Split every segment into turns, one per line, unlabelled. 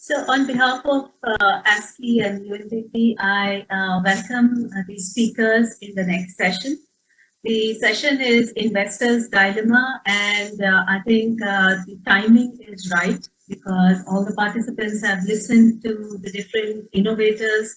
So on behalf of ASCII and UNDP, I welcome the speakers in the next session. The session is Investors' Dilemma, and I think the timing is right because all the participants have listened to the different innovators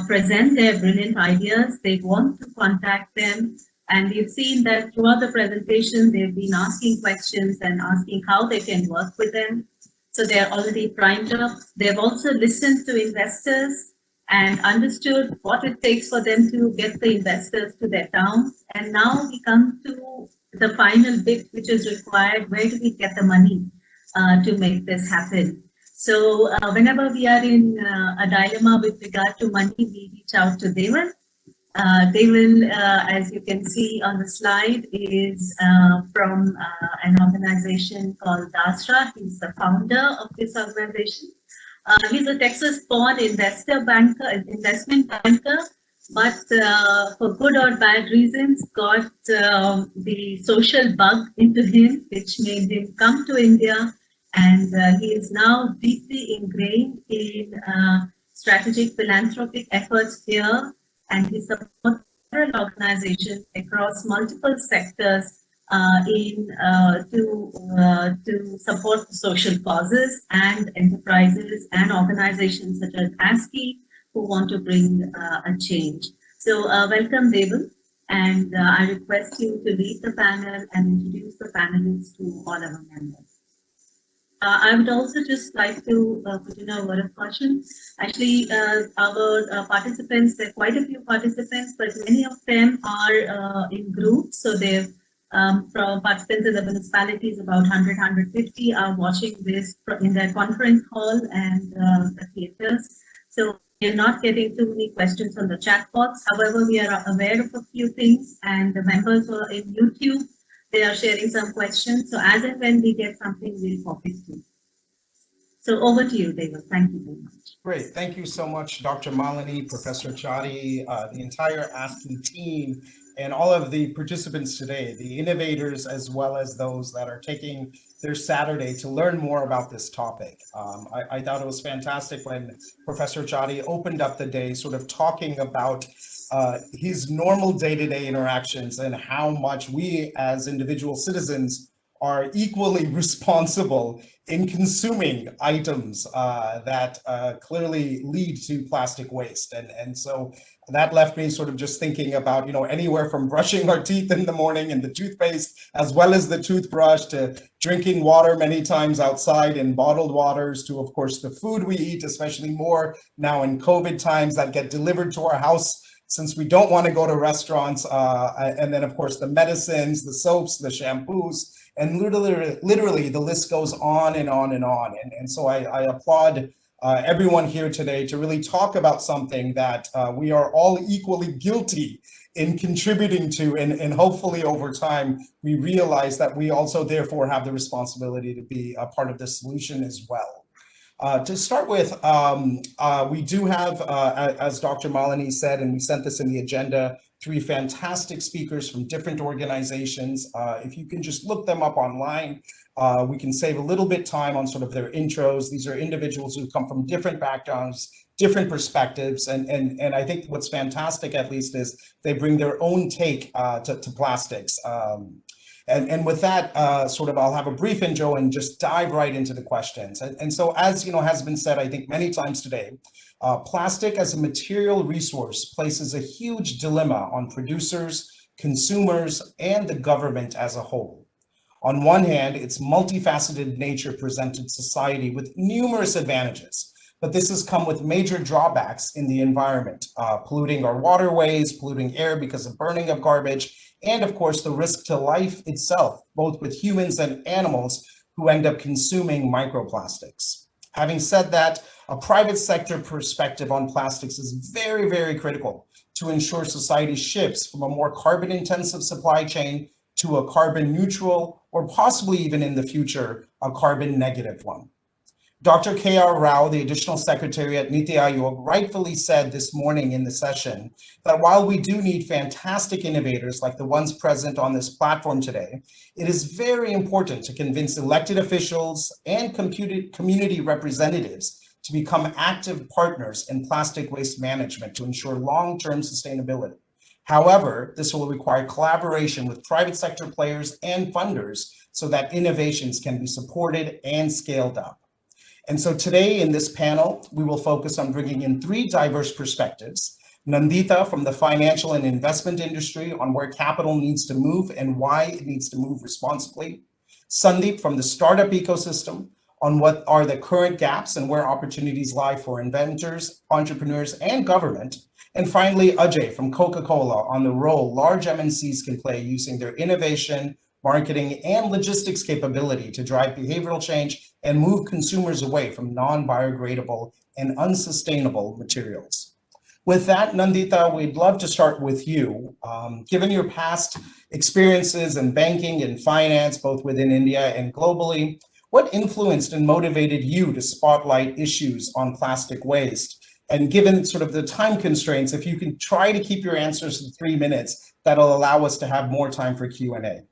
present their brilliant ideas. They want to contact them, and we've seen that throughout the presentation, they've been asking questions and asking how they can work with them. So they're already primed up. They've also listened to investors and understood what it takes for them to get the investors to their towns. And now we come to the final bit, which is required. Where do we get the money to make this happen? So whenever we are in a dilemma with regard to money, we reach out to Deval. Deval, as you can see on the slide, is from an organization called Dasra. He's the founder of this organization. He's a Texas-born investment banker, but for good or bad reasons, got the social bug into him, which made him come to India. And he is now deeply ingrained in strategic philanthropic efforts here, and he supports several organizations across multiple sectors to support social causes and enterprises and organizations such as ASCII who want to bring a change. So welcome, Deval, and I request you to lead the panel and introduce the panelists to all our members. I would also just like to put in a word of caution. Actually, our participants, there are quite a few participants, but many of them are in groups. So they've from participants in the municipalities, about 100, 150 are watching this in their conference hall and the theaters. So we're not getting too many questions on the chat box. However, we are aware of a few things, and the members who are in YouTube, they are sharing some questions. So as and when we get something, we'll pop it to. So over to you, Deval. Thank you very much.
Great. Thank you so much, Dr. Malini, Professor Chadi, the entire ASCII team, and all of the participants today, the innovators, as well as those that are taking their Saturday to learn more about this topic. I thought it was fantastic when Professor Chadi opened up the day sort of talking about his normal day-to-day interactions and how much we as individual citizens are equally responsible in consuming items that clearly lead to plastic waste. And so that left me sort of just thinking about, anywhere from brushing our teeth in the morning and the toothpaste, as well as the toothbrush, to drinking water many times outside in bottled waters, to, of course, the food we eat, especially more now in COVID times, that get delivered to our house since we don't want to go to restaurants. And then, of course, the medicines, the soaps, the shampoos, and literally the list goes on and on and on. And so I applaud everyone here today to really talk about something that we are all equally guilty in contributing to, and hopefully over time we realize that we also therefore have the responsibility to be a part of the solution as well. To start with, we do have, as Dr. Malini said, and we sent this in the agenda, 3 fantastic speakers from different organizations. If you can just look them up online, we can save a little bit time on sort of their intros. These are individuals who come from different backgrounds, different perspectives, and I think what's fantastic, at least, is they bring their own take to plastics. And with that, I'll have a brief intro and just dive right into the questions. And so, as has been said, I think many times today, plastic as a material resource places a huge dilemma on producers, consumers, and the government as a whole. On one hand, its multifaceted nature presented society with numerous advantages, but this has come with major drawbacks in the environment, polluting our waterways, polluting air because of burning of garbage, and of course the risk to life itself, both with humans and animals who end up consuming microplastics. Having said that, a private sector perspective on plastics is very, very critical to ensure society shifts from a more carbon-intensive supply chain to a carbon neutral, or possibly even in the future, a carbon negative one. Dr. K.R. Rao, the additional secretary at Niti Aayog, rightfully said this morning in the session that while we do need fantastic innovators like the ones present on this platform today, it is very important to convince elected officials and community representatives to become active partners in plastic waste management to ensure long-term sustainability. However, this will require collaboration with private sector players and funders so that innovations can be supported and scaled up. And so today in this panel, we will focus on bringing in three diverse perspectives. Nandita from the financial and investment industry on where capital needs to move and why it needs to move responsibly. Sandeep from the startup ecosystem on what are the current gaps and where opportunities lie for inventors, entrepreneurs, and government. And finally, Ajay from Coca-Cola on the role large MNCs can play using their innovation, marketing, and logistics capability to drive behavioral change and move consumers away from non-biodegradable and unsustainable materials. With that, Nandita, we'd love to start with you. Given your past experiences in banking and finance, both within India and globally, what influenced and motivated you to spotlight issues on plastic waste? And given sort of the time constraints, if you can try to keep your answers to 3 minutes, that'll allow us to have more time for Q&A.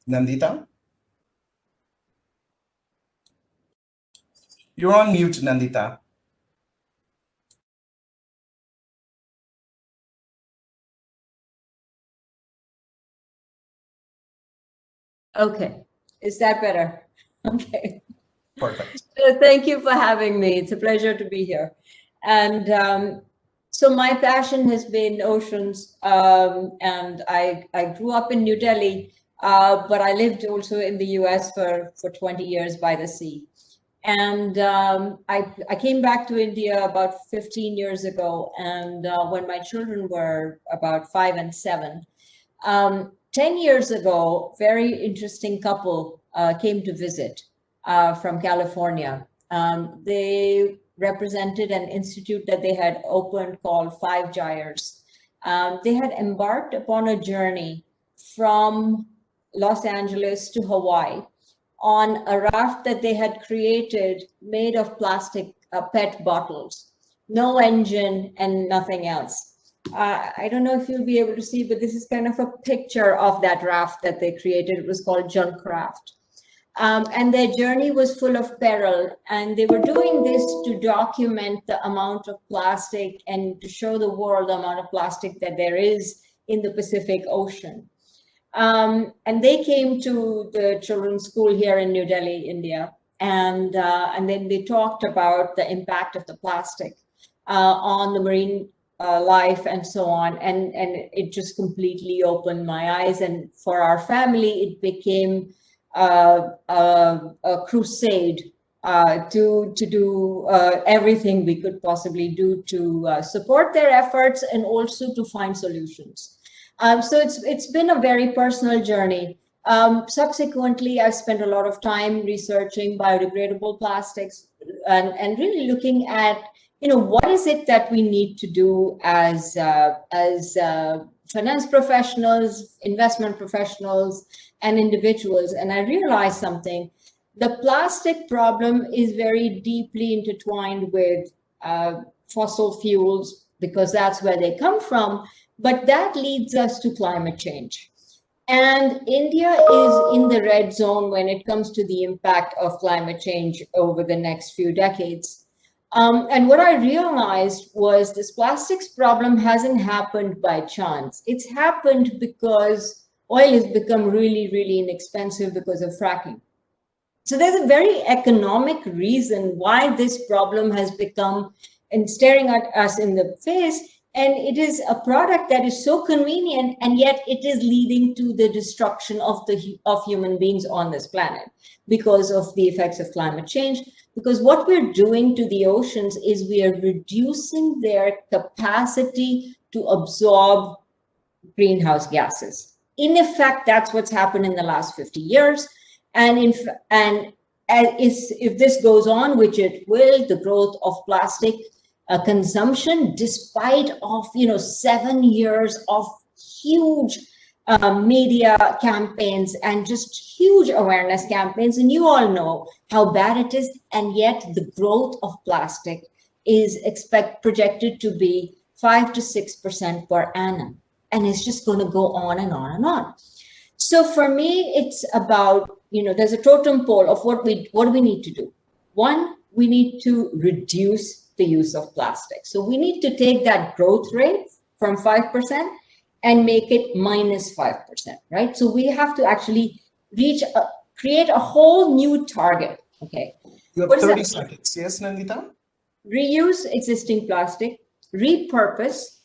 Nandita? You're on mute, Nandita.
Okay, is that better? Okay.
Perfect.
So thank you for having me. It's a pleasure to be here. And so my passion has been oceans, and I grew up in New Delhi, but I lived also in the US for 20 years by the sea. And I came back to India about 15 years ago, and when my children were about 5 and 7. 10 years ago, very interesting couple came to visit from California. They represented an institute that they had opened called Five Gyres. They had embarked upon a journey from Los Angeles to Hawaii on a raft that they had created made of plastic PET bottles, no engine and nothing else. I don't know if you'll be able to see, but this is kind of a picture of that raft that they created. It was called Junk Raft. And their journey was full of peril, and they were doing this to document the amount of plastic and to show the world the amount of plastic that there is in the Pacific Ocean. And they came to the children's school here in New Delhi, India, and then they talked about the impact of the plastic on the marine life and so on, and it just completely opened my eyes. And for our family, it became a crusade to do everything we could possibly do to support their efforts and also to find solutions. So it's been a very personal journey. Subsequently, I've spent a lot of time researching biodegradable plastics and really looking at, what is it that we need to do as finance professionals, investment professionals, and individuals. And I realized something. The plastic problem is very deeply intertwined with fossil fuels because that's where they come from. But that leads us to climate change. And India is in the red zone when it comes to the impact of climate change over the next few decades. And what I realized was this plastics problem hasn't happened by chance. It's happened because oil has become really, really inexpensive because of fracking. So there's a very economic reason why this problem has become and staring at us in the face. And it is a product that is so convenient, and yet it is leading to the destruction of human beings on this planet because of the effects of climate change. Because what we're doing to the oceans is we are reducing their capacity to absorb greenhouse gases. In effect, that's what's happened in the last 50 years. And if this goes on, which it will, the growth of plastic consumption, despite of 7 years of huge media campaigns and just huge awareness campaigns. And you all know how bad it is. And yet the growth of plastic is projected to be 5 to 6% per annum. And it's just going to go on and on and on. So for me, it's about, there's a totem pole of what do we need to do. One, we need to reduce the use of plastic. So we need to take that growth rate from 5% and make it minus 5%, right? So we have to actually create a whole new target, okay?
You have 30 seconds. Yes, Nandita?
Reuse existing plastic, repurpose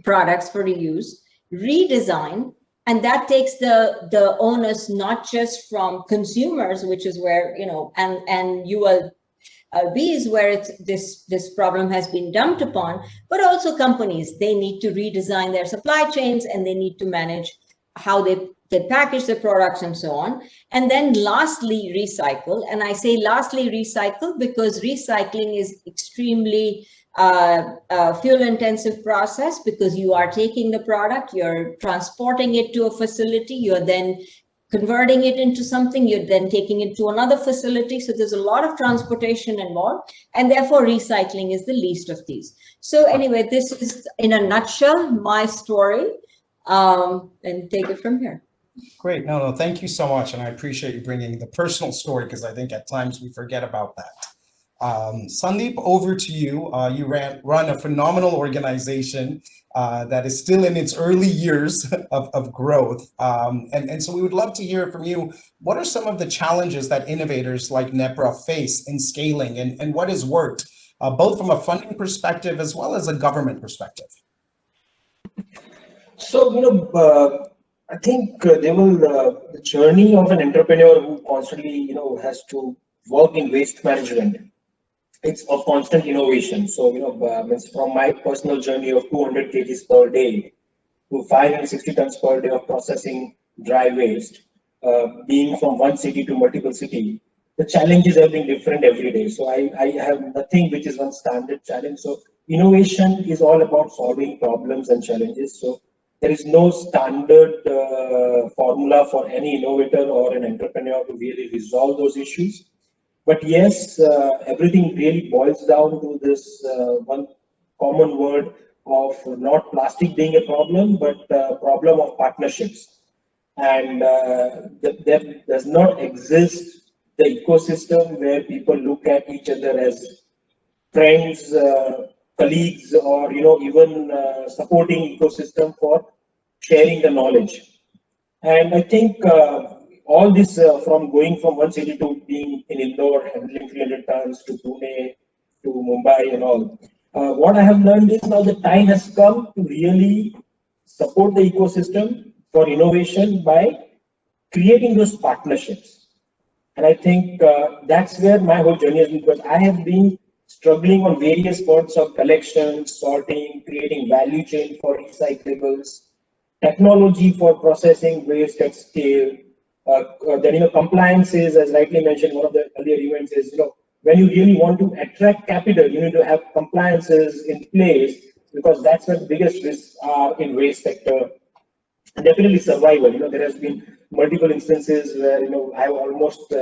products for reuse, redesign, and that takes the onus not just from consumers, which is where, and ULBs where this problem has been dumped upon, but also companies. They need to redesign their supply chains and they need to manage how they package their products and so on. And then lastly, recycle. And I say lastly, recycle because recycling is extremely fuel intensive process, because you are taking the product, you're transporting it to a facility, you're then converting it into something, you're then taking it to another facility. So there's a lot of transportation involved, and therefore recycling is the least of these. So anyway, this is in a nutshell my story, and take it from here.
Great. No, thank you so much. And I appreciate you bringing the personal story, because I think at times we forget about that. Sandeep, over to you. You run a phenomenal organization that is still in its early years of growth. And so we would love to hear from you. What are some of the challenges that innovators like NEPRA face in scaling, and what has worked, both from a funding perspective as well as a government perspective?
So, I think the journey of an entrepreneur who constantly, has to work in waste management, it's of constant innovation. So, from my personal journey of 200 kgs per day to 560 tons per day of processing dry waste, being from one city to multiple cities, the challenges have been different every day. So I have nothing which is one standard challenge. So innovation is all about solving problems and challenges. So there is no standard formula for any innovator or an entrepreneur to really resolve those issues. But yes, everything really boils down to this one common word of not plastic being a problem, but problem of partnerships. And there does not exist the ecosystem where people look at each other as friends, colleagues, or even supporting ecosystem for sharing the knowledge. And I think all this from going from one city to being in Indore, handling 300 tons, to Pune, to Mumbai and all. What I have learned is now the time has come to really support the ecosystem for innovation by creating those partnerships. And I think that's where my whole journey has been, because I have been struggling on various parts of collection, sorting, creating value chain for recyclables, technology for processing waste at scale. Then compliance is, as rightly mentioned, one of the earlier events is, when you really want to attract capital, you need to have compliances in place, because that's where the biggest risks are in waste sector. And definitely survival. There has been multiple instances where I have almost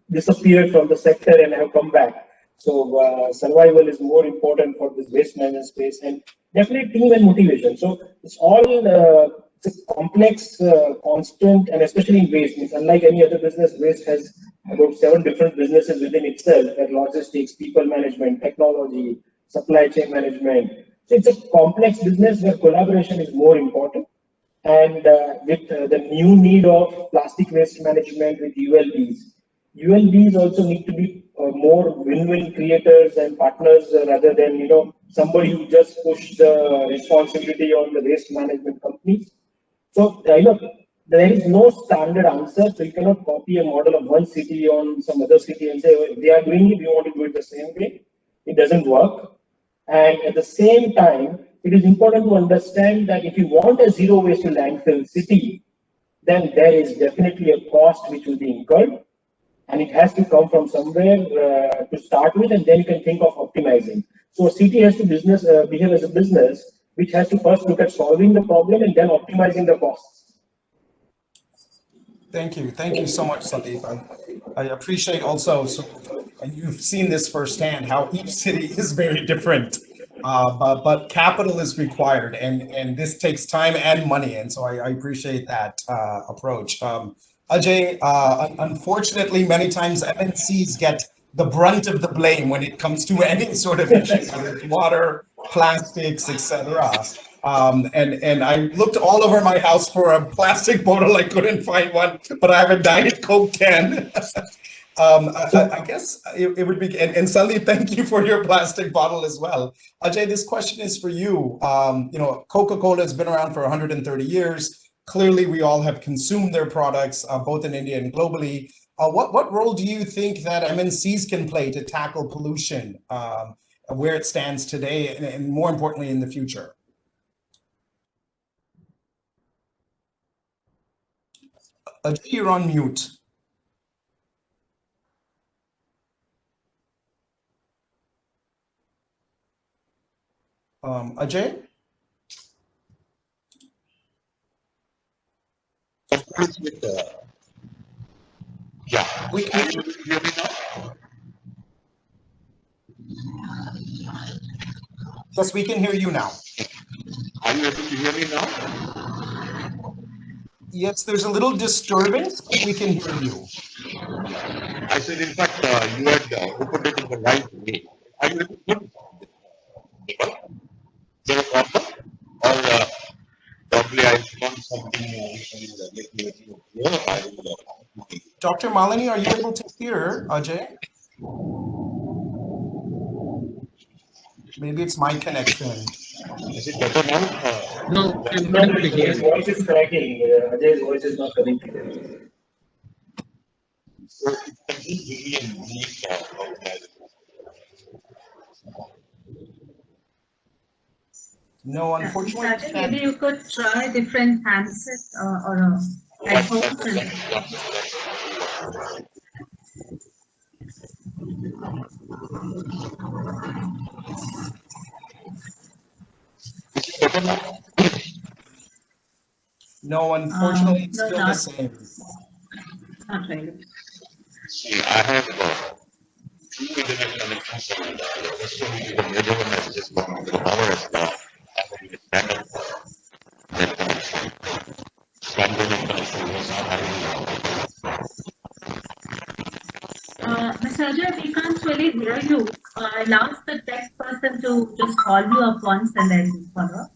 disappeared from the sector and I have come back. So survival is more important for this waste management space, and definitely team and motivation. So it's all it's a complex, constant, and especially in waste. Means unlike any other business, waste has about 7 different businesses within itself: like logistics, people management, technology, supply chain management. So it's a complex business where collaboration is more important. And with the new need of plastic waste management with ULBs also need to be more win-win creators and partners rather than somebody who just push the responsibility on the waste management companies. So there is no standard answer. So you cannot copy a model of one city on some other city and say, oh, if they are doing it, we want to do it the same way. It doesn't work. And at the same time, it is important to understand that if you want a zero waste to landfill city, then there is definitely a cost which will be incurred, and it has to come from somewhere to start with, and then you can think of optimizing. So a city has to behave as a business which has to first look at solving the problem and then optimizing the costs.
Thank you so much, Sandeep. I appreciate also, and you've seen this firsthand, how each city is very different. But capital is required, and this takes time and money, and so I appreciate that approach. Ajay, unfortunately, many times MNCs get the brunt of the blame when it comes to any sort of issue, whether it's water, plastics, etc. And I looked all over my house for a plastic bottle. I couldn't find one, but I have a Diet Coke can. I guess it would be, and Sandeep, thank you for your plastic bottle as well. Ajay, this question is for you. You know, Coca-Cola has been around for 130 years. Clearly, we all have consumed their products, both in India and globally. What role do you think that MNCs can play to tackle pollution where it stands today, and more importantly, in the future? Ajay, you're on mute. Ajay?
Yeah, can you hear me now?
Yes, we can hear you now.
Are you able to hear me now?
Yes, there's a little disturbance, but we can hear you.
I said, in fact, you had opened it in the right way. Are you able to hear me? Is there a problem? Or probably I found something which will make me clear. I will.
Dr. Malini, are you able to hear Ajay? Maybe it's my connection.
Is it better now?
No,
His voice is cracking. Ajay's voice is not coming clear.
So it can be really unique organization.
No, unfortunately,
Sajid, maybe you could try different handsets or headphones.
no, unfortunately, it's
no,
still the same.
Not really.
See, I have two internet connections and the first one is the major one has just gone to the power as well. I have a standard net connection. Standard connection was not having.
Mr. Ajay, we can't really hear you. I'll ask the tech person to just call you up once and then follow up.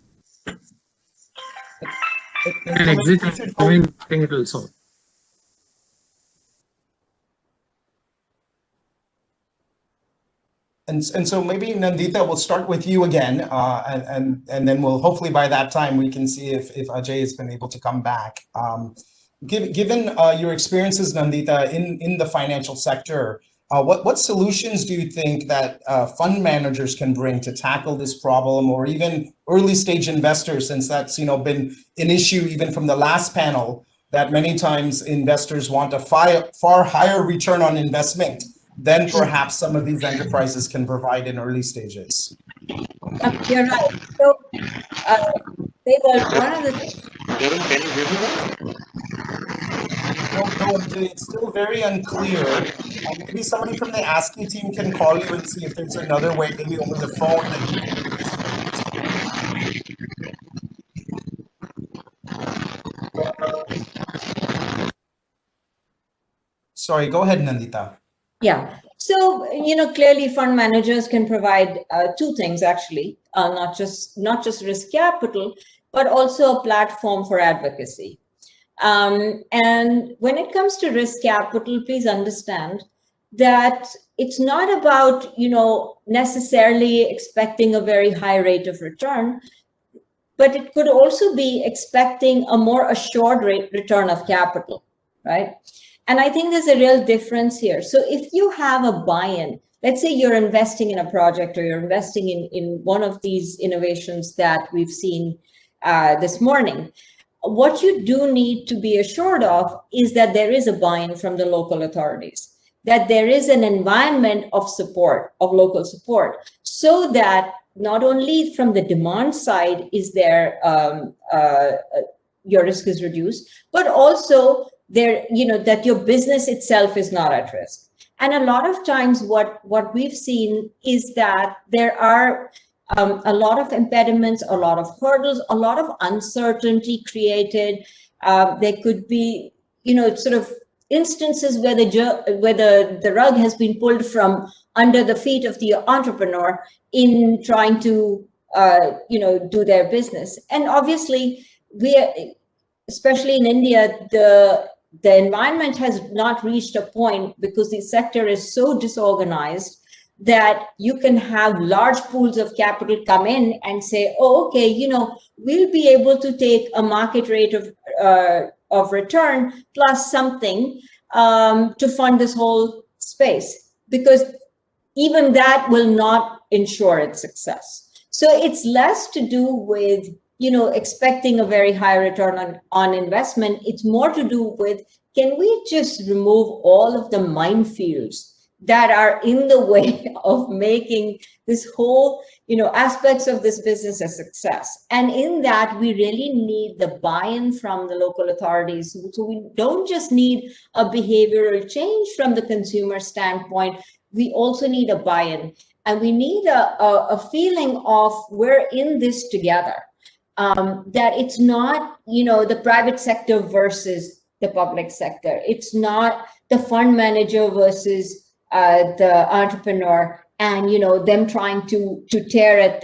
and exit and come in, I think it will solve.
And so maybe Nandita, we'll start with you again, and then we'll hopefully by that time we can see if Ajay has been able to come back. Given your experiences, Nandita, in the financial sector, what solutions do you think that fund managers can bring to tackle this problem, or even early stage investors, since that's been an issue even from the last panel, that many times investors want a far higher return on investment than perhaps some of these enterprises can provide in early stages.
You're right. So, Deval, one of the things.
Can you hear me now?
No, it's still very unclear. Maybe somebody from the ASCII team can call you and see if there's another way, maybe over the phone. Sorry, go ahead, Nandita.
Yeah. So, clearly fund managers can provide two things actually, not just risk capital, but also a platform for advocacy. And when it comes to risk capital, please understand that it's not about, necessarily expecting a very high rate of return, but it could also be expecting a more assured return of capital, right? And I think there's a real difference here. So if you have a buy-in, let's say you're investing in a project or you're investing in one of these innovations that we've seen this morning, what you do need to be assured of is that there is a buy-in from the local authorities, that there is an environment of support, of local support, so that not only from the demand side is there your risk is reduced, but also there, that your business itself is not at risk. And a lot of times what we've seen is that there are a lot of impediments, a lot of hurdles, a lot of uncertainty created. There could be, sort of instances where the rug has been pulled from under the feet of the entrepreneur in trying to, do their business. And obviously, especially in India, the environment has not reached a point, because the sector is so disorganized, that you can have large pools of capital come in and say, oh, okay, we'll be able to take a market rate of return plus something to fund this whole space, because even that will not ensure its success. So it's less to do with, expecting a very high return on investment. It's more to do with, can we just remove all of the minefields that are in the way of making this whole, aspects of this business a success? And in that, we really need the buy-in from the local authorities. So we don't just need a behavioral change from the consumer standpoint, we also need a buy-in. And we need a feeling of we're in this together, that it's not, the private sector versus the public sector. It's not the fund manager versus the entrepreneur, and them trying to tear at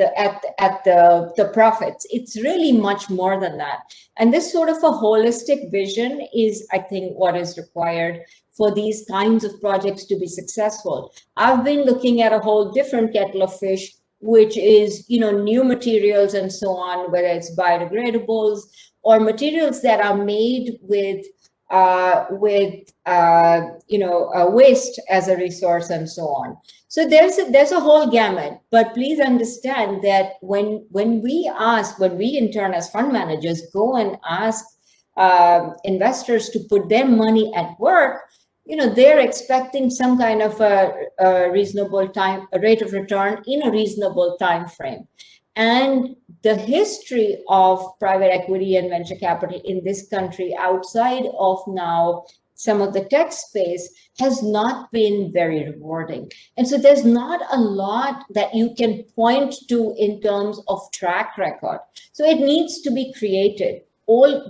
the profits. It's really much more than that. And this sort of a holistic vision is, I think, what is required for these kinds of projects to be successful. I've been looking at a whole different kettle of fish, which is, new materials and so on, whether it's biodegradables or materials that are made with waste as a resource and so on. So there's a whole gamut. But please understand that when we in turn as fund managers go and ask investors to put their money at work, they're expecting some kind of a reasonable rate of return in a reasonable time frame. And the history of private equity and venture capital in this country, outside of now some of the tech space, has not been very rewarding. And so there's not a lot that you can point to in terms of track record. So it needs to be created.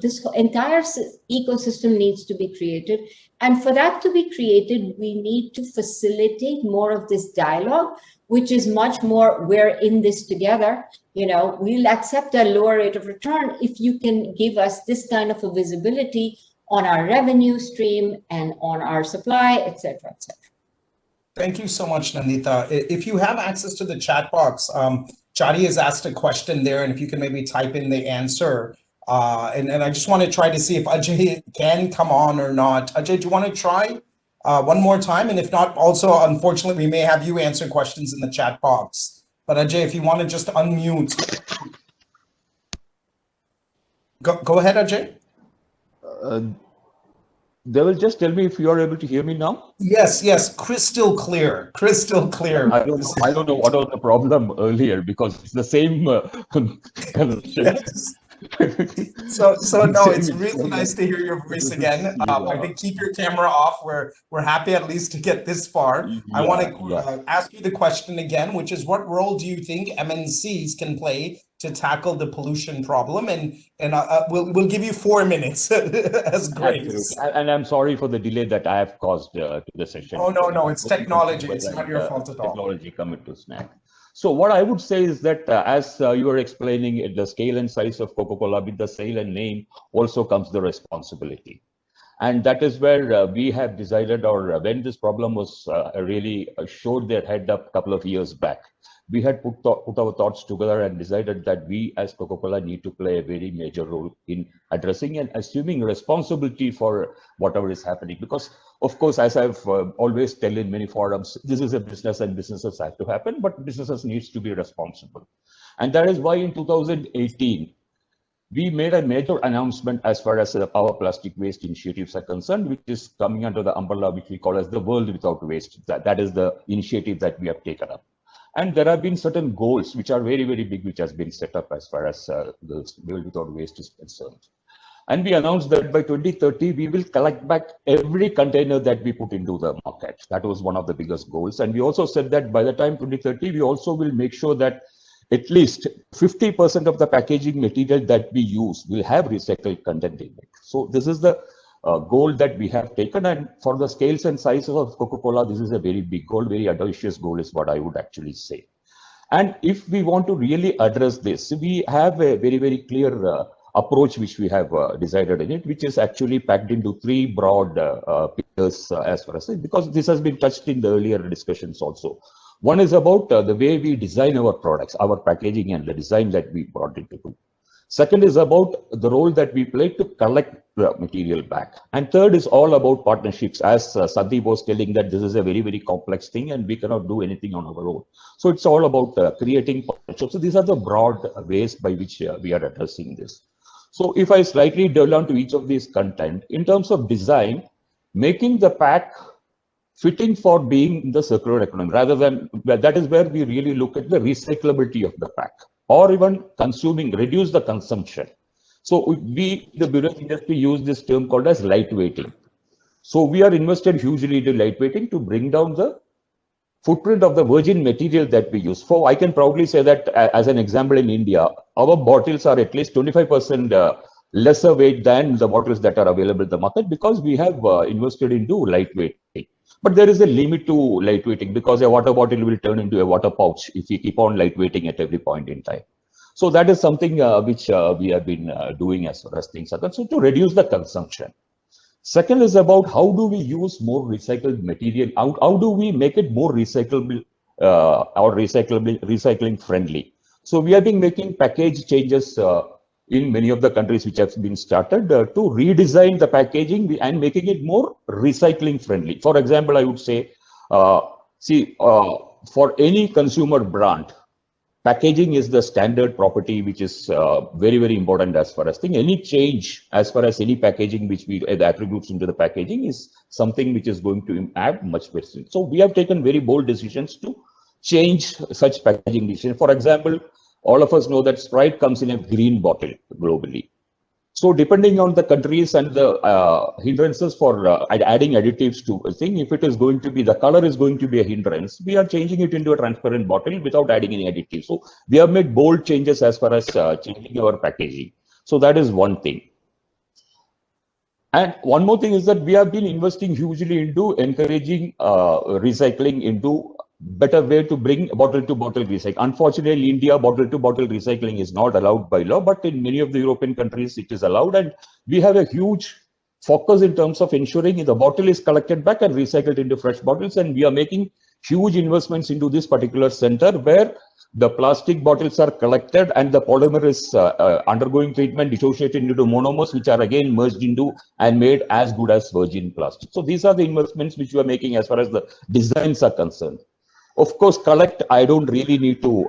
This entire ecosystem needs to be created. And for that to be created, we need to facilitate more of this dialogue, which is much more, we're in this together. We'll accept a lower rate of return if you can give us this kind of a visibility on our revenue stream and on our supply, et cetera, et cetera.
Thank you so much, Nandita. If you have access to the chat box, Chari has asked a question there, and if you can maybe type in the answer. And I just want to try to see if Ajay can come on or not. Ajay, do you want to try one more time? And if not, also, unfortunately, we may have you answer questions in the chat box. But Ajay, if you want to just unmute. Go ahead, Ajay.
They will just tell me if you are able to hear me now.
Yes, crystal clear.
I don't know what was the problem earlier, because it's the same
yes. So no, it's really nice to hear your voice again. I think keep your camera off. We're happy at least to get this far. I want to ask you the question again, which is, what role do you think MNCs can play to tackle the pollution problem? And we'll give you 4 minutes as grace.
And I'm sorry for the delay that I have caused to the session.
Oh no, it's technology. It's not your fault at all.
Technology come into snack. So what I would say is that as you were explaining, the scale and size of Coca-Cola, with the sale and name also comes the responsibility. And that is where we have decided, or when this problem was really showed their head up a couple of years back, we had put our thoughts together and decided that we as Coca-Cola need to play a very major role in addressing and assuming responsibility for whatever is happening. Because, of course, as I've always tell in many forums, this is a business and businesses have to happen, but businesses needs to be responsible. And that is why in 2018, we made a major announcement as far as our plastic waste initiatives are concerned, which is coming under the umbrella which we call as the World Without Waste. That is the initiative that we have taken up. And there have been certain goals which are very, very big, which has been set up as far as the World Without Waste is concerned. And we announced that by 2030, we will collect back every container that we put into the market. That was one of the biggest goals. And we also said that by the time 2030, we also will make sure that at least 50% of the packaging material that we use will have recycled content in it. So this is the goal that we have taken. And for the scales and sizes of Coca-Cola, this is a very big goal, very audacious goal is what I would actually say. And if we want to really address this, we have a very, very clear approach which we have decided in it, which is actually packed into three broad pillars as far as it, because this has been touched in the earlier discussions also. One is about the way we design our products, our packaging and the design that we brought into it. Second is about the role that we play to collect the material back. And third is all about partnerships. As Sandeep was telling that this is a very, very complex thing and we cannot do anything on our own. So it's all about creating partnerships. So these are the broad ways by which we are addressing this. So if I slightly delve down to each of these content, in terms of design, making the pack fitting for being in the circular economy, rather than, that is where we really look at the recyclability of the pack, or even consuming, reduce the consumption. So we, the beverage industry, use this term called as lightweighting. So we are invested hugely into lightweighting to bring down the footprint of the virgin material that we use. For I can proudly say that as an example, in India, our bottles are at least 25% lesser weight than the bottles that are available in the market, because we have invested into lightweighting. But there is a limit to lightweighting, because a water bottle will turn into a water pouch if we keep on lightweighting at every point in time. So that is something which we have been doing as far as things are concerned, to reduce the consumption. Second is about how do we use more recycled material? How do we make it more recyclable or recycling friendly? So we have been making package changes in many of the countries which have been started to redesign the packaging and making it more recycling friendly. For example, I would say, for any consumer brand, packaging is the standard property, which is very, very important as far as thing. Any change as far as any packaging which we add attributes into the packaging is something which is going to add much better. So we have taken very bold decisions to change such packaging decisions. For example, all of us know that Sprite comes in a green bottle globally. So depending on the countries and the hindrances for adding additives to a thing, if it is going to be, the color is going to be a hindrance, we are changing it into a transparent bottle without adding any additives. So we have made bold changes as far as changing our packaging. So that is one thing. And one more thing is that we have been investing hugely into encouraging recycling into better way to bring bottle-to-bottle recycling. Unfortunately, in India, bottle-to-bottle recycling is not allowed by law, but in many of the European countries, it is allowed. And we have a huge focus in terms of ensuring the bottle is collected back and recycled into fresh bottles. And we are making huge investments into this particular center, where the plastic bottles are collected and the polymer is undergoing treatment, dissociated into monomers, which are again merged into and made as good as virgin plastic. So these are the investments which we are making as far as the designs are concerned. Of course, collect, I don't really need to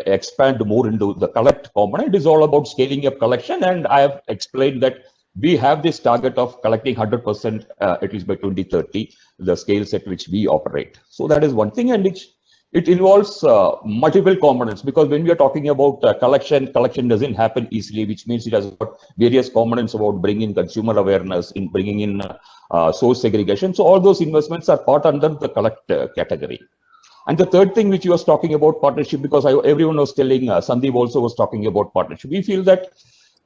expand more into the collect component. It is all about scaling up collection. And I have explained that we have this target of collecting 100% at least by 2030, the scales at which we operate. So that is one thing. And it involves multiple components, because when we are talking about collection doesn't happen easily, which means it has got various components about bringing consumer awareness, in bringing in source segregation. So all those investments are part under the collect category. And the third thing which you was talking about partnership, because everyone was telling, Sandeep also was talking about partnership. We feel that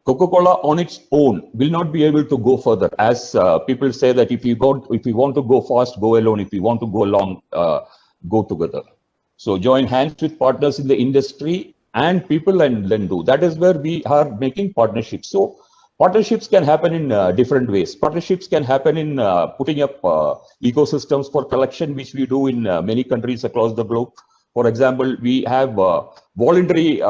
Coca-Cola on its own will not be able to go further. As people say that if you want to go fast, go alone. If you want to go long, go together. So join hands with partners in the industry and people and then do. That is where we are making partnerships. So partnerships can happen in different ways. Partnerships can happen in putting up ecosystems for collection, which we do in many countries across the globe. For example, we have voluntary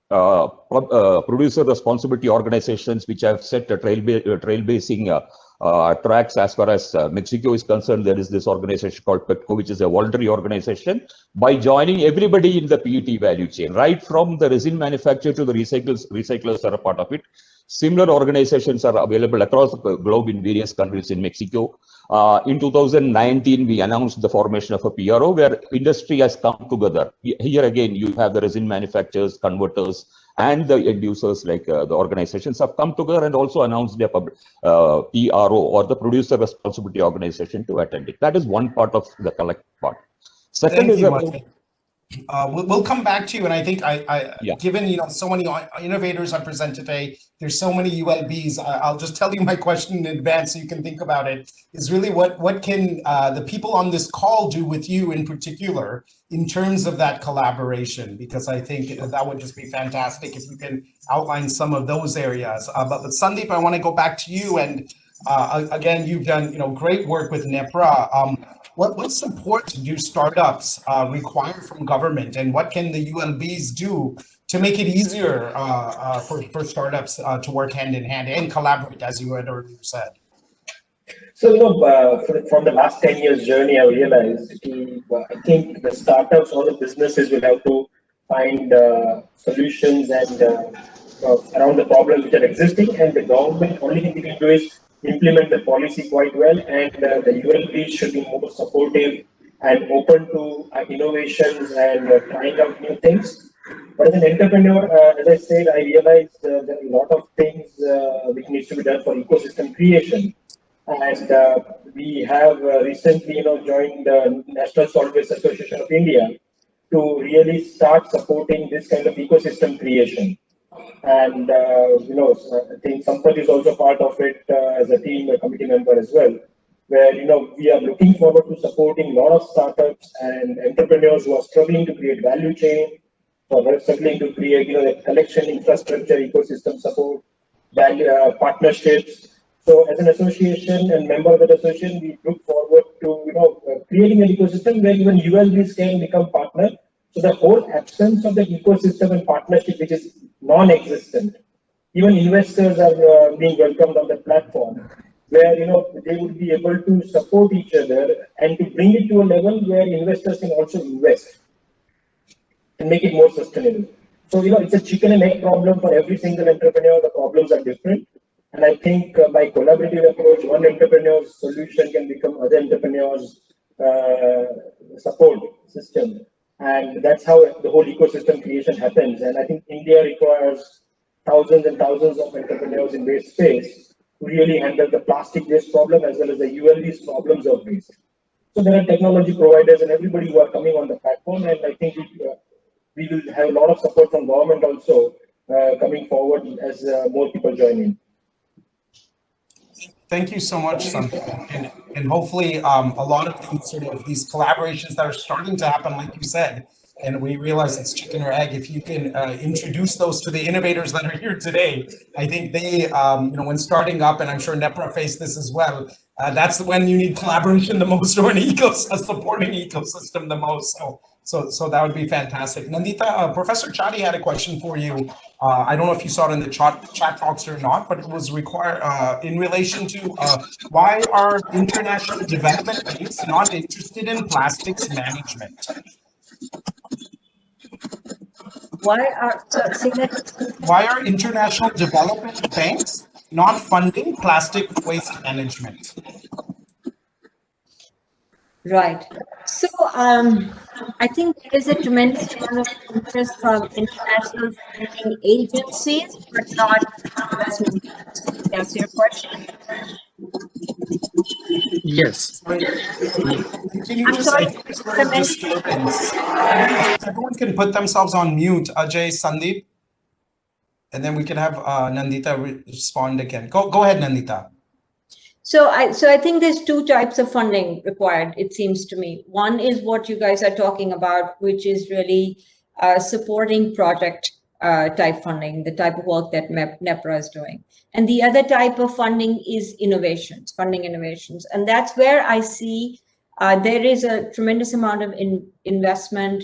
producer responsibility organizations which have set a trailblazing tracks. As far as Mexico is concerned, there is this organization called PETCO, which is a voluntary organization. By joining everybody in the PET value chain, right from the resin manufacturer to the recyclers are a part of it. Similar organizations are available across the globe in various countries in Mexico. In 2019, we announced the formation of a PRO where industry has come together. Here again, you have the resin manufacturers, converters, and the end users like the organizations have come together and also announced their PRO or the producer responsibility organization to attend it. That is one part of the collect part. Second is about,
we'll come back to you, and I think given so many innovators are present today, there's so many ULBs. I'll just tell you my question in advance so you can think about it. Is really what can the people on this call do with you in particular in terms of that collaboration? Because I think that would just be fantastic if you can outline some of those areas. But Sandeep, I want to go back to you, and again, you've done great work with NEPRA. What support do startups require from government, and what can the ULBs do to make it easier for startups to work hand in hand and collaborate, as you had earlier said?
So, from the last 10 years journey, I realized I think the startups or the businesses will have to find solutions and around the problems which are existing, and the government only thing they can do is implement the policy quite well, and the ULBs should be more supportive and open to innovations and trying out new things. But as an entrepreneur, as I said, I realized there are a lot of things which needs to be done for ecosystem creation. And we have recently, joined the National Solid Waste Association of India to really start supporting this kind of ecosystem creation. And I think Sampath is also part of it as a team, a committee member as well, where we are looking forward to supporting a lot of startups and entrepreneurs who are struggling to create value chain, or struggling to create a collection infrastructure, ecosystem support, value partnerships. So as an association and member of that association, we look forward to creating an ecosystem where even ULBs can become partner. So the whole absence of the ecosystem and partnership, which is non-existent, even investors are being welcomed on the platform, where they would be able to support each other and to bring it to a level where investors can also invest and make it more sustainable. So it's a chicken and egg problem for every single entrepreneur. The problems are different, and I think by collaborative approach, one entrepreneur's solution can become other entrepreneurs' support system. And that's how the whole ecosystem creation happens. And I think India requires thousands and thousands of entrepreneurs in waste space to really handle the plastic waste problem as well as the ULB's problems of waste. So there are technology providers and everybody who are coming on the platform. And I think we will have a lot of support from government also coming forward as more people join in.
Thank you so much, Sandeep. And hopefully a lot of these collaborations that are starting to happen, like you said, and we realize it's chicken or egg. If you can introduce those to the innovators that are here today, I think they, when starting up, and I'm sure NEPRA faced this as well, that's when you need collaboration the most, or a supporting ecosystem the most. So that would be fantastic. Nandita, Professor Chari had a question for you. I don't know if you saw it in the chat box or not, but it was in relation to why are international development banks not interested in plastics management? Why are international development banks not funding plastic waste management?
Right. So I think there is a tremendous amount of interest from international funding agencies, but not investment banks. That's your question?
Yes.
Can you everyone can put themselves on mute, Ajay, Sandeep, and then we can have Nandita respond again. Go ahead, Nandita.
So I think there's two types of funding required, it seems to me. One is what you guys are talking about, which is really supporting project type funding, the type of work that NEPRA is doing. And the other type of funding is funding innovations. And that's where I see there is a tremendous amount of investment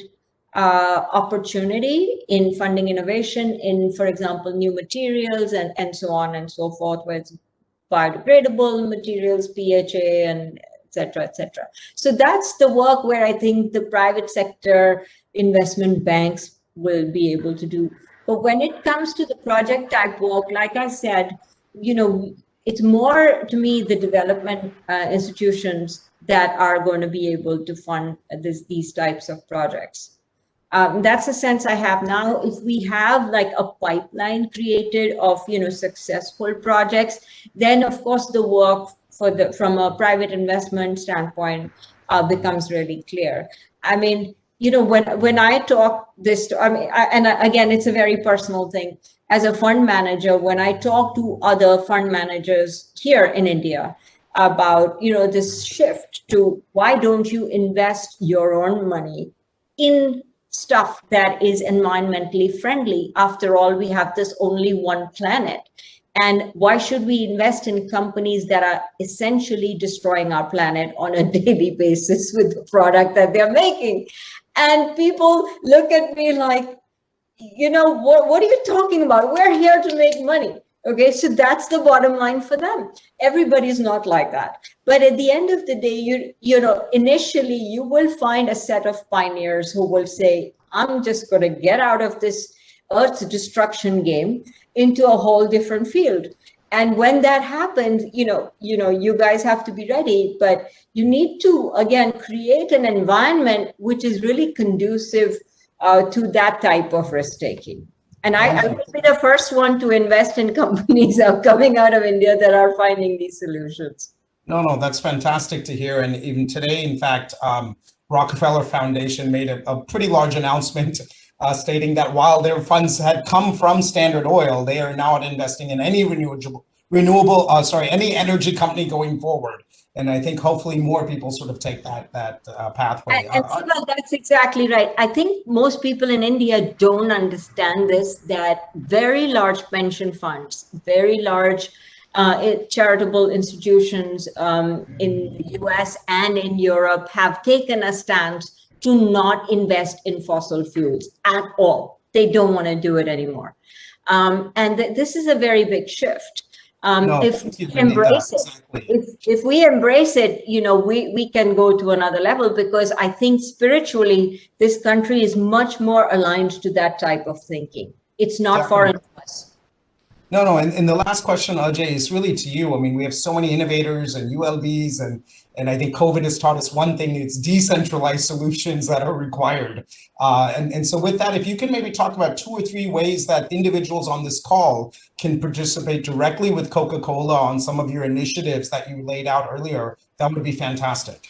opportunity in funding innovation in, for example, new materials and so on and so forth, where it's biodegradable materials, PHA, and et cetera, et cetera. So that's the work where I think the private sector investment banks will be able to do. But when it comes to the project type work, like I said, it's more to me the development institutions that are going to be able to fund these types of projects. That's the sense I have now. If we have like a pipeline created of successful projects, then of course the work from a private investment standpoint becomes really clear. I mean, when I talk this, again, it's a very personal thing. As a fund manager, when I talk to other fund managers here in India about, this shift to why don't you invest your own money in stuff that is environmentally friendly? After all, we have this only one planet. And why should we invest in companies that are essentially destroying our planet on a daily basis with the product that they're making? And people look at me like, what are you talking about? We're here to make money. Okay, so that's the bottom line for them. Everybody's not like that. But at the end of the day, initially you will find a set of pioneers who will say, I'm just going to get out of this Earth's destruction game into a whole different field. And when that happens, you guys have to be ready, but you need to, again, create an environment which is really conducive to that type of risk taking. And I will be the first one to invest in companies coming out of India that are finding these solutions.
No, that's fantastic to hear. And even today, in fact, Rockefeller Foundation made a pretty large announcement stating that while their funds had come from Standard Oil, they are now investing in any any energy company going forward. And I think hopefully more people sort of take that pathway.
And that's exactly right. I think most people in India don't understand this, that very large pension funds, very large charitable institutions in the US and in Europe have taken a stance to not invest in fossil fuels at all. They don't want to do it anymore. And this is a very big shift. If we embrace it, if we embrace it, we can go to another level, because I think spiritually, this country is much more aligned to that type of thinking. It's not foreign to us.
No, and the last question, Ajay, is really to you. I mean, we have so many innovators and ULBs, and I think COVID has taught us one thing: it's decentralized solutions that are required. And so with that, if you can maybe talk about 2 or 3 ways that individuals on this call can participate directly with Coca-Cola on some of your initiatives that you laid out earlier, that would be fantastic.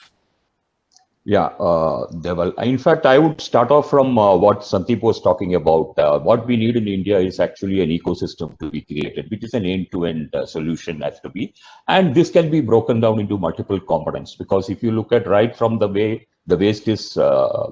Yeah, Deval. In fact, I would start off from what Sandeep was talking about. What we need in India is actually an ecosystem to be created, which is an end-to-end solution has to be. And this can be broken down into multiple components, because if you look at right from the way the waste is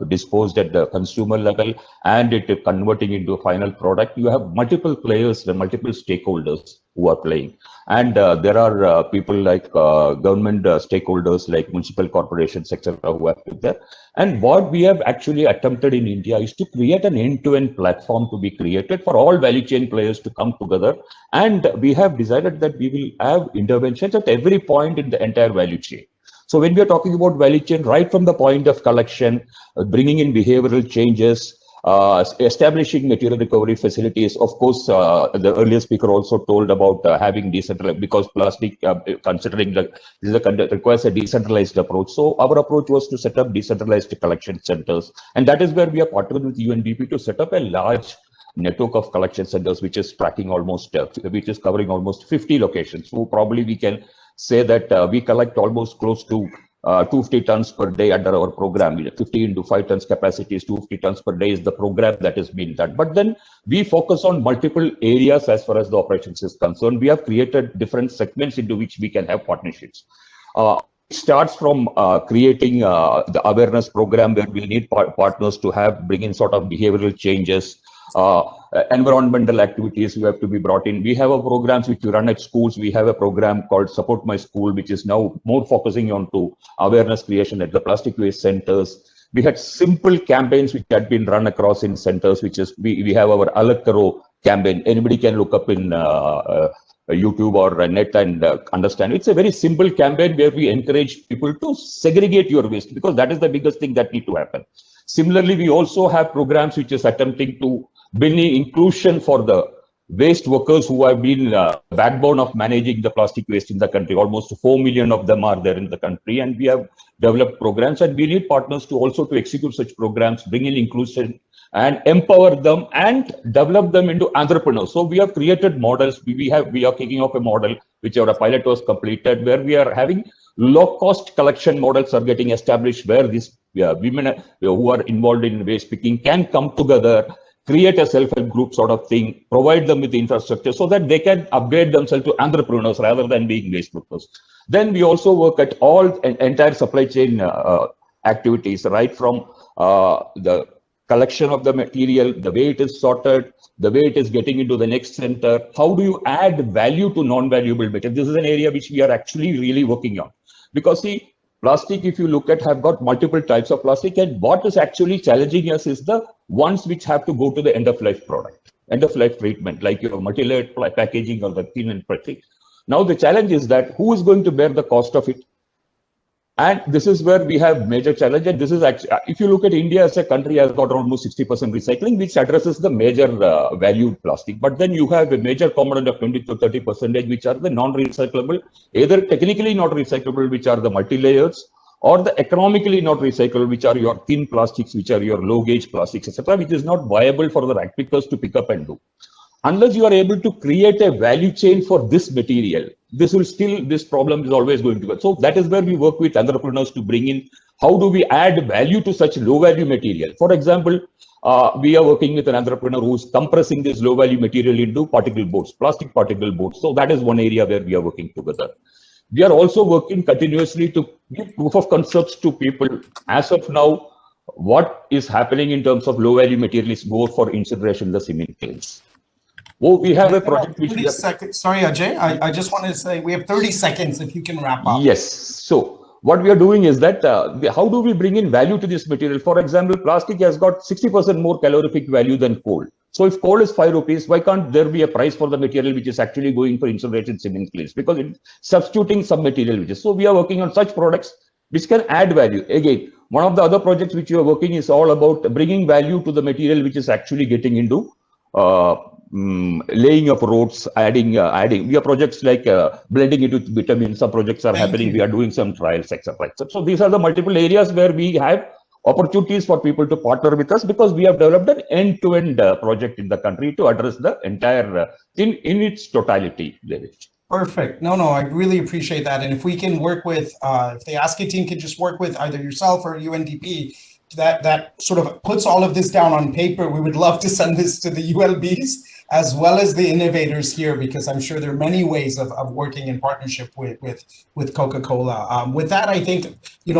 disposed at the consumer level and it converting into a final product, you have multiple players and multiple stakeholders who are playing. And there are people like government stakeholders like municipal corporations, etc., who have been there. And what we have actually attempted in India is to create an end-to-end platform to be created for all value chain players to come together. And we have decided that we will have interventions at every point in the entire value chain. So when we are talking about value chain, right from the point of collection, bringing in behavioral changes, establishing material recovery facilities. Of course, the earlier speaker also told about having decentralized, because plastic, considering requires a decentralized approach. So our approach was to set up decentralized collection centers. And that is where we are partnered with UNDP to set up a large network of collection centers, which is tracking almost, which is covering almost 50 locations. So probably we can say that we collect almost close to 250 tons per day under our program. 50 into 5 tons capacity is 250 tons per day is the program that is being done. But then we focus on multiple areas as far as the operations is concerned. We have created different segments into which we can have partnerships. It starts from creating the awareness program, where we need partners to bring in sort of behavioral changes. Environmental activities you have to be brought in. We have a programs which we run at schools. We have a program called Support My School, which is now more focusing on to awareness creation at the plastic waste centers. We had simple campaigns which had been run across in centers, which is we have our Alag Karo campaign. Anybody can look up in YouTube or net and understand. It's a very simple campaign where we encourage people to segregate your waste, because that is the biggest thing that need to happen. Similarly, we also have programs which is attempting to bringing inclusion for the waste workers who have been backbone of managing the plastic waste in the country. Almost 4 million of them are there in the country, and we have developed programs, and we need partners to also to execute such programs, bring in inclusion and empower them and develop them into entrepreneurs. So we have created models. We are kicking off a model which our pilot was completed, where we are having low cost collection models are getting established, where these women who are involved in waste picking can come together, create a self-help group sort of thing, provide them with the infrastructure so that they can upgrade themselves to entrepreneurs rather than being waste workers. Then we also work at all entire supply chain activities, right from the collection of the material, the way it is sorted, the way it is getting into the next center. How do you add value to non-valuable material? This is an area which we are actually really working on. Because see, plastic, if you look at, have got multiple types of plastic, and what is actually challenging us is the ones which have to go to the end of life product, end of life treatment, like your multi-layered packaging or the thin and plastic. Now the challenge is that who is going to bear the cost of it? And this is where we have major challenge. And this is actually, if you look at India as a country, has got almost 60% recycling, which addresses the major valued plastic. But then you have a major component of 20 to 30%, which are the non-recyclable, either technically not recyclable, which are the multi-layers, or the economically not recyclable, which are your thin plastics, which are your low gauge plastics, etc., which is not viable for the rag pickers to pick up and do. Unless you are able to create a value chain for this material, this problem is always going to go. So that is where we work with entrepreneurs to bring in, how do we add value to such low value material? For example, we are working with an entrepreneur who is compressing this low value material into particle boards, plastic particle boards. So that is one area where we are working together. We are also working continuously to give proof of concepts to people. As of now, what is happening in terms of low value materials go for incineration in the cement kilns. Oh, we have a project which we have...
Sorry, Ajay, I just wanted to say we have 30 seconds if you can wrap up.
Yes. So what we are doing is that how do we bring in value to this material? For example, plastic has got 60% more calorific value than coal. So if coal is 5 rupees, why can't there be a price for the material which is actually going for incineration cement kilns? Because it's substituting some material which is. So we are working on such products which can add value. Again, one of the other projects which you are working is all about bringing value to the material which is actually getting into laying of roads, adding. We have projects like blending it with vitamin. Some projects are happening. We are doing some trials, etc. So these are the multiple areas where we have opportunities for people to partner with us, because we have developed an end-to-end project in the country to address the entire thing in its totality.
Perfect. No, I really appreciate that. And if we can work with, if the ASCII team can just work with either yourself or UNDP, that sort of puts all of this down on paper, we would love to send this to the ULBs as well as the innovators here, because I'm sure there are many ways of working in partnership with Coca-Cola. With that, I think,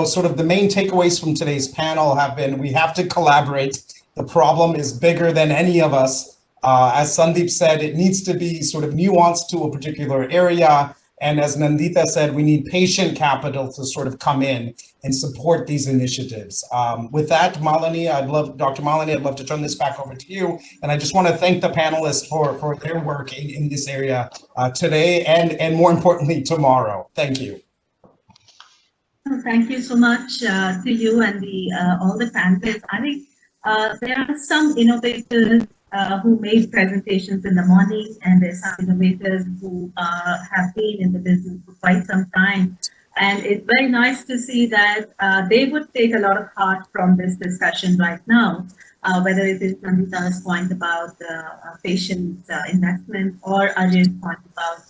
sort of the main takeaways from today's panel have been, we have to collaborate. The problem is bigger than any of us. As Sandeep said, it needs to be sort of nuanced to a particular area. And as Nandita said, we need patient capital to sort of come in and support these initiatives. With that, Dr. Malini, I'd love to turn this back over to you. And I just want to thank the panelists for their work in this area today and more importantly, tomorrow. Thank you.
Thank you so much to you and all the panelists. I think there are some innovators who made presentations in the morning, and there's some innovators who have been in the business for quite some time. And it's very nice to see that they would take a lot of heart from this discussion right now, whether it is Nandita's point about patient investment or Ajay's point about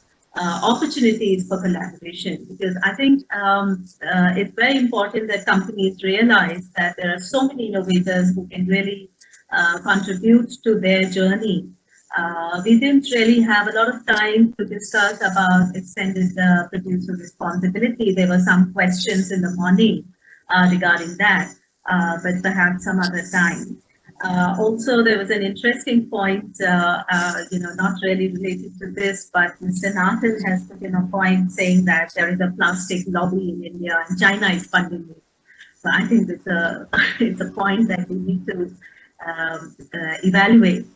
opportunities for collaboration. Because I think it's very important that companies realize that there are so many innovators who can really contribute to their journey. We didn't really have a lot of time to discuss about extended producer responsibility. There were some questions in the morning regarding that, but perhaps some other time. Also, there was an interesting point, not really related to this, but Mr. Nathan has put in a point saying that there is a plastic lobby in India and China is funding it. So I think it's a point that we need to evaluate,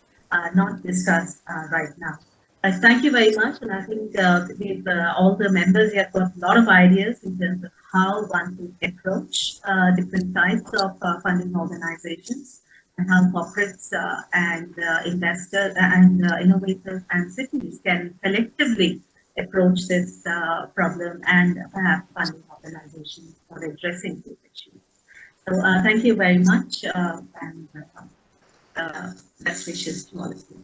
not discuss right now. But thank you very much, and I think all the members here got a lot of ideas in terms of how one could approach different types of funding organizations. and how corporates and investors and innovators and cities can collectively approach this problem and have funding organizations for addressing these issues. So thank you very much and best wishes to all of you.